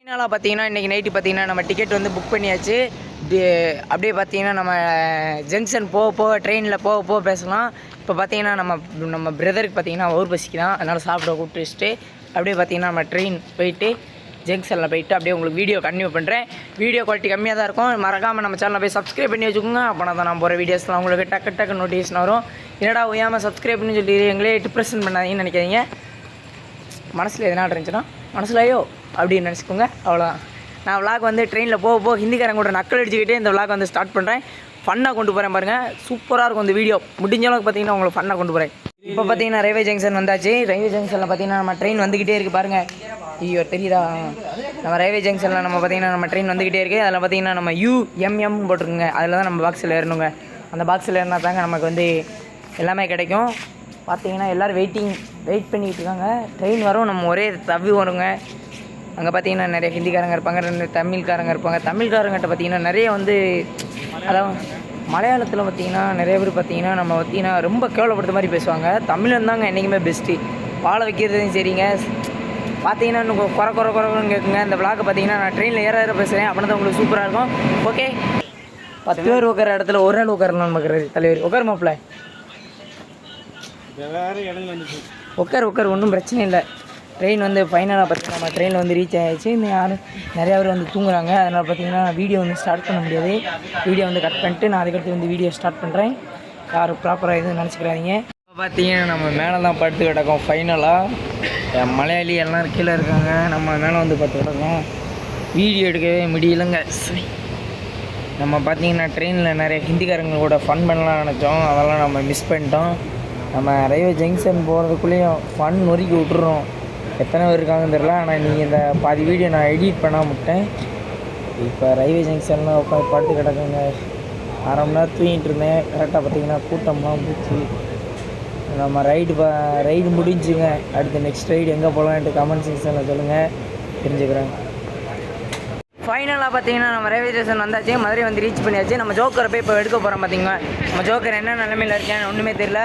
ஃபைனலாக பார்த்தீங்கன்னா இன்றைக்கி நைட்டு பார்த்தீங்கன்னா நம்ம டிக்கெட் வந்து புக் பண்ணியாச்சு. அப்படியே பார்த்தீங்கன்னா நம்ம ஜங்ஷன் போக போக ட்ரெயினில் போக போக பேசலாம். இப்போ பார்த்தீங்கன்னா நம்ம பிரதருக்கு பார்த்தீங்கன்னா ஒரு பசிக்குதான், அதனால் சாப்பிட கூப்பிட்டு வச்சுட்டு அப்படியே பார்த்தீங்கன்னா நம்ம ட்ரெயின் போயிட்டு ஜங்ஷனில் போயிட்டு அப்படியே உங்களுக்கு வீடியோ கண்டினியூ பண்ணுறேன். வீடியோ குவாலிட்டி கம்மியாக தான் இருக்கும். மறக்காமல் நம்ம சேனலை போய் சப்ஸ்கிரைப் பண்ணி வச்சுக்கோங்க. அப்போனா தான் நான் போகிற வீடியோஸ்லாம் உங்களுக்கு டக்கு நோட்டிஃபிகேஷன் வரும். என்னடா ஓயாமல் சப்ஸ்கிரைப் பண்ணி சொல்லி எங்களே டிப்ரெஷன் பண்ணாதீங்கன்னு நினைக்காதீங்க. மனசில் எதனால் இருந்துச்சுன்னா மனசுலையோ அப்படின்னு நினச்சிக்கோங்க. அவ்வளோதான். நான் விளாக் வந்து ட்ரெயினில் போக போக ஹிந்திக்காரங்க கூட நக்கல் அடிச்சுக்கிட்டே இந்த விளாக் வந்து ஸ்டார்ட் பண்ணுறேன். ஃபன்னாக கொண்டு போகிறேன் பாருங்கள். சூப்பராக இருக்கும் இந்த வீடியோ. முடிஞ்ச அளவுக்கு பார்த்தீங்கன்னா உங்களுக்கு ஃபன்னாக கொண்டு போகிறேன். இப்போ பார்த்தீங்கன்னா ரயில்வே ஜங்ஷன் வந்தாச்சு. ரயில்வே ஜங்ஷனில் பார்த்தீங்கன்னா நம்ம ட்ரெயின் வந்துக்கிட்டே இருக்குது பாருங்கள். ஐயோ தெரியுதா, நம்ம ரயில்வே ஜங்ஷனில் நம்ம பார்த்தீங்கன்னா நம்ம ட்ரெயின் வந்துக்கிட்டே இருக்குது. அதில் பார்த்தீங்கன்னா நம்ம UMM போட்டிருக்குங்க. அதில் தான் நம்ம பாக்ஸில் ஏறணுங்க. அந்த பாக்ஸில் ஏறினா தாங்க நமக்கு வந்து எல்லாமே கிடைக்கும். பார்த்தீங்கன்னா எல்லோரும் வெயிட் பண்ணிக்கிட்டு இருக்காங்க. ட்ரெயின் வரும், நம்ம ஒரே தவி வருங்க. அங்கே பார்த்தீங்கன்னா நிறைய ஹிந்திக்காரங்க இருப்பாங்க, 2 தமிழ்காரங்க இருப்பாங்க. தமிழ்காரங்கிட்ட பார்த்தீங்கன்னா நிறைய வந்து அதாவது மலையாளத்தில் பார்த்தீங்கன்னா நிறைய பேர் பார்த்தீங்கன்னா நம்ம பார்த்தீங்கன்னா ரொம்ப கேவலப்படுத்த மாதிரி பேசுவாங்க. தமிழன் தாங்க என்றைக்குமே பெஸ்ட்டு. வாழ வைக்கிறதையும் சரிங்க. பார்த்தீங்கன்னா இன்னும் குறைன்னு கேட்குங்க. இந்த விளாக்கை பார்த்தீங்கன்னா நான் ட்ரெயினில் ஏற பேசுகிறேன். அப்படின்னா தான் உங்களுக்கு சூப்பராக இருக்கும். ஓகே, 10 பேர் உட்கார இடத்துல ஒரு ஆள் உட்காரலான்னு பார்க்குறது தலைவர். உட்கார மாப்பிள்ள உட்கார் ஒன்றும் பிரச்சனை இல்லை. ட்ரெயின் வந்து ஃபைனலாக பார்த்தீங்கன்னா நம்ம ட்ரெயினில் வந்து ரீச் ஆகிடுச்சு. இன்னும் யாரும் நிறையா பேர் வந்து தூங்குறாங்க. அதனால் பார்த்தீங்கன்னா வீடியோ வந்து ஸ்டார்ட் பண்ண முடியாது. வீடியோ வந்து கட் பண்ணிட்டு நான் அதுக்கடுத்து வந்து வீடியோ ஸ்டார்ட் பண்ணுறேன். யாரும் ப்ராப்பராக எதுவும் நினச்சிக்கிறாதீங்க. இப்போ பார்த்தீங்கன்னா நம்ம மேலே தான் படுத்து கிடக்கோம். ஃபைனலாக மலையாளி எல்லாம் கீழே இருக்காங்க. நம்ம மேலே வந்து படுத்து கிடக்கோம். வீடியோ எடுக்கவே முடியலைங்க. நம்ம பார்த்தீங்கன்னா ட்ரெயினில் நிறைய ஹிந்திக்காரங்க கூட ஃபன் பண்ணலாம் நினச்சோம். அதெல்லாம் நம்ம மிஸ் பண்ணிட்டோம். நம்ம ரயில்வே ஜங்ஷன் போகிறதுக்குள்ளேயும் ஃபன் நொறுக்கி விட்டுறோம். எத்தனை பேர் இருக்காங்கன்னு தெரில. ஆனால் நீங்கள் இந்த பாதி வீடியோ நான் எடிட் பண்ணாமல் விட்டேன். இப்போ ரயில்வே ஜங்ஷனில் உட்காந்து படுத்து கிடக்குங்க. 1/2 மணி நேரம் தூங்கிட்டு இருந்தேன். கரெக்டாக பார்த்தீங்கன்னா கூட்டமாக போச்சு. நம்ம ரைடு முடிஞ்சுங்க. அடுத்து நெக்ஸ்ட் ரைடு எங்கே போகலான்ட்டு கமெண்ட் செக்ஷனில் சொல்லுங்கள், தெரிஞ்சுக்கிறேன். ஃபைனலாக பார்த்தீங்கன்னா நம்ம ரயில்வே ஸ்டேஷன் வந்தாச்சு. மதுரை வந்து ரீச் பண்ணியாச்சு. நம்ம ஜோக்கரை போய் இப்போ எடுக்க போகிறோம். பார்த்தீங்கன்னா நம்ம ஜோக்கர் என்ன நிலைமையில் இருக்கேன்னு ஒன்றுமே தெரியல.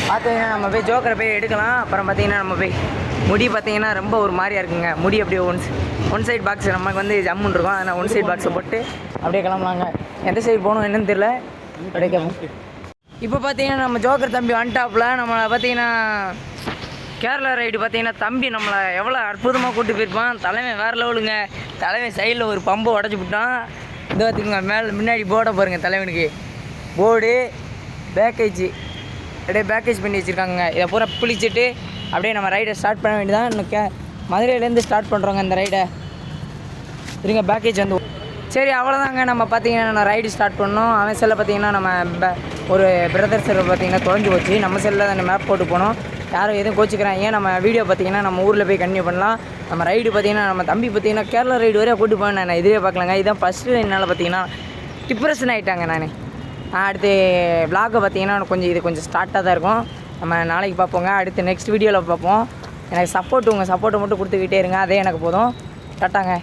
பார்த்தீங்கன்னா நம்ம போய் ஜோக்கரை போய் எடுக்கலாம். அப்புறம் பார்த்தீங்கன்னா நம்ம போய் முடி பார்த்தீங்கன்னா ரொம்ப ஒரு மாதிரியாக இருக்குங்க. முடி அப்படியே ஒன் சைட் பாக்ஸ் நமக்கு வந்து ஜம்முன்னு இருக்கும். அதனால் ஒன் சைட் பாக்ஸை போட்டு அப்படியே கிளம்பலாங்க. எந்த சைடு போகணும் என்னன்னு தெரியல. அப்படியே கேட்போம். இப்போ பார்த்தீங்கன்னா நம்ம ஜோக்கர் தம்பி ஒன்டாப்பில் நம்மளை பார்த்தீங்கன்னா கேரளா ரைடு பார்த்தீங்கன்னா தம்பி நம்மளை எவ்வளோ அற்புதமாக கூப்பிட்டு போயிருப்பான். தலைமை வேறு லெவலுங்க. தலைமை சைடில் ஒரு பம்பை உடச்சி விட்டான். இந்த பார்த்துக்குங்க மேலே முன்னாடி போர்டை பாருங்கள். தலைவனுக்கு போர்டு பேக்கேஜ் அப்படியே பேக்கேஜ் பண்ணி வச்சுருக்காங்க. இதை பூரா பிடிச்சிட்டு அப்படியே நம்ம ரைடை ஸ்டார்ட் பண்ண வேண்டியதான். இன்னும் மதுரையிலேருந்து ஸ்டார்ட் பண்ணுறோங்க இந்த ரைடை. இருங்க பேக்கேஜ் வந்து சரி அவ்வளோதாங்க. நம்ம பார்த்தீங்கன்னா ரைடு ஸ்டார்ட் பண்ணோம். அவன் செல்லில் பார்த்தீங்கன்னா நம்ம ஒரு பிரதர் செல்லில் பார்த்தீங்கன்னா தொலைஞ்சி போச்சு. நம்ம செல்லில் அந்த மேப் போட்டு போனோம். யாரும் எதுவும் கோச்சிக்கிறாங்க. நம்ம வீடியோ பார்த்தீங்கன்னா நம்ம ஊரில் போய் கண்டினியூ பண்ணலாம். நம்ம ரைடு பார்த்தீங்கன்னா நம்ம தம்பி பார்த்தீங்கன்னா கேரளா ரைடு வரையா கூட்டு போனேன். நான் இதுவே பார்க்கலாங்க. இதுதான் ஃபஸ்ட்டு என்னால் பார்த்தீங்கன்னா டிப்ரெஷன் ஆகிட்டாங்க. நான் அடுத்து விளாகை பார்த்தீங்கன்னா கொஞ்சம் ஸ்டார்ட்டாக தான் இருக்கும். நம்ம நாளைக்கு பார்ப்போங்க. அடுத்து நெக்ஸ்ட் வீடியோவில் பார்ப்போம். எனக்கு உங்கள் சப்போர்ட்டை மட்டும் கொடுத்துக்கிட்டே இருங்க. அதே எனக்கு போதும். டாட்டாங்க.